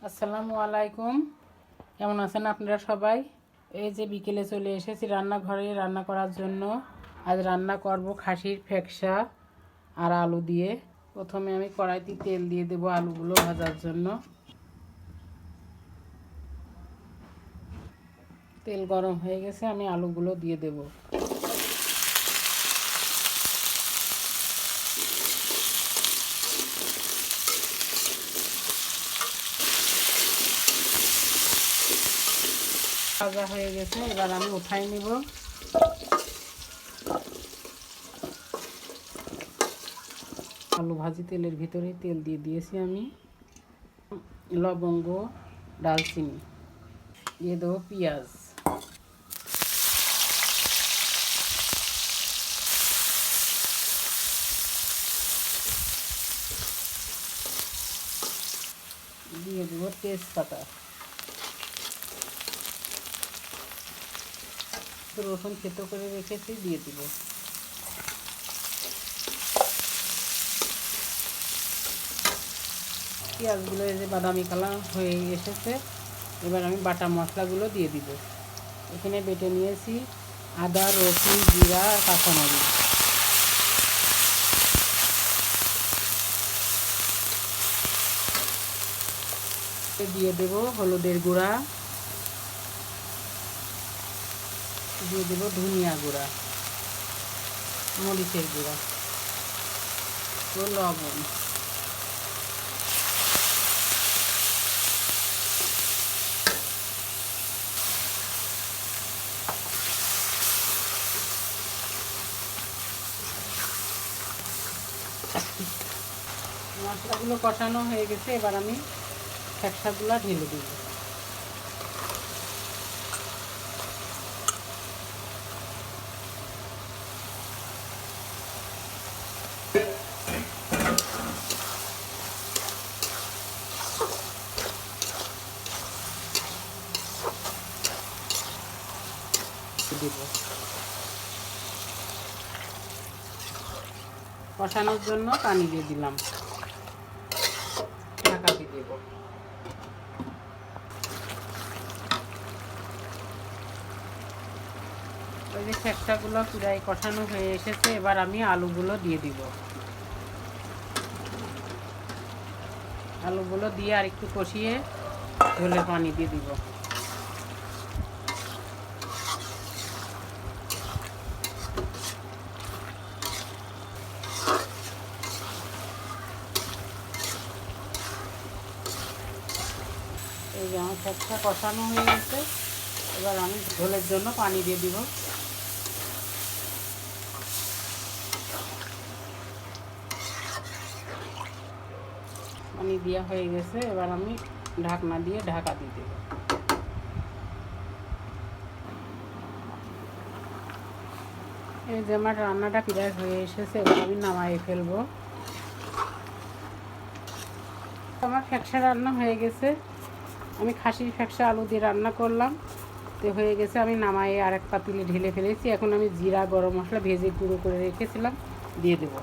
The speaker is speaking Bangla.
আসসালামু আলাইকুম। কেমন আছেন আপনারা সবাই? এই যে বিকেলে চলে এসেছি রান্নাঘরে রান্না করার জন্য। আজ রান্না করব খাসির ফেকসা আর আলু দিয়ে। প্রথমে আমি কড়াইতে তেল দিয়ে দেব আলুগুলো ভাজার জন্য। তেল গরম হয়ে গেছে, আমি আলুগুলো দিয়ে দেব। ভাজা হয়ে গেছে, এবার আমি উঠাই নিব। আলু ভাজি তেলের ভিতরে তেল দিয়ে দিয়েছি আমি। লবঙ্গ, ডালচিনি দিয়ে দেবো, পেঁয়াজ দিয়ে দেবো, তেজপাতা, রসুন থেতো করে রেখেছি দিয়ে দিব। পেঁয়াজগুলো এই যে বাদামি কালার হয়ে এসেছে, এবার আমি বাটা মশলাগুলো দিয়ে দিব। এখানে বেটে নিয়েছি আদা, রসুন, জিরা আর কাঁচামরিচ। দিয়ে দেব হলুদের গুঁড়া, দিয়ে দেব ধনিয়া গুঁড়া, মরিচের গুঁড়া ও লবণ। মশলাগুলো কষানো হয়ে গেছে, এবার আমি ফ্যাকসাগুলো ঢেলে দেব। কষানোর জন্য পানি দিয়ে দিলাম, ঢাকা দিয়ে দেব। ওই যে ফ্যাকসাগুলো পুরাই কষানো হয়ে এসেছে, এবার আমি আলুগুলো দিয়ে দিব। আলুগুলো দিয়ে আর একটু কষিয়ে ঝোলের পানি দিয়ে দিব। এই যে আমার ফ্যাকসা কষানো হয়ে গেছে, এবার আমি ঝোলের জন্য পানি দিয়ে দিব। পানি দেওয়া হয়ে গেছে, এবার আমি ঢাকনা দিয়ে ঢাকা দিয়ে দেব। এই যে আমার রান্নাটা প্রায় হয়ে এসেছে, এবার আমি নামাই ফেলবো। আমার ফ্যাকসা রান্না হয়ে গেছে। আমি খাসির ফ্যাকসা আলু দিয়ে রান্না করলাম, তো হয়ে গেছে। আমি নামাই আর এক পাতিলে ঢেলে ফেলেছি। এখন আমি জিরা, গরম মশলা ভেজে গুঁড়ো করে রেখেছিলাম দিয়ে দেবো।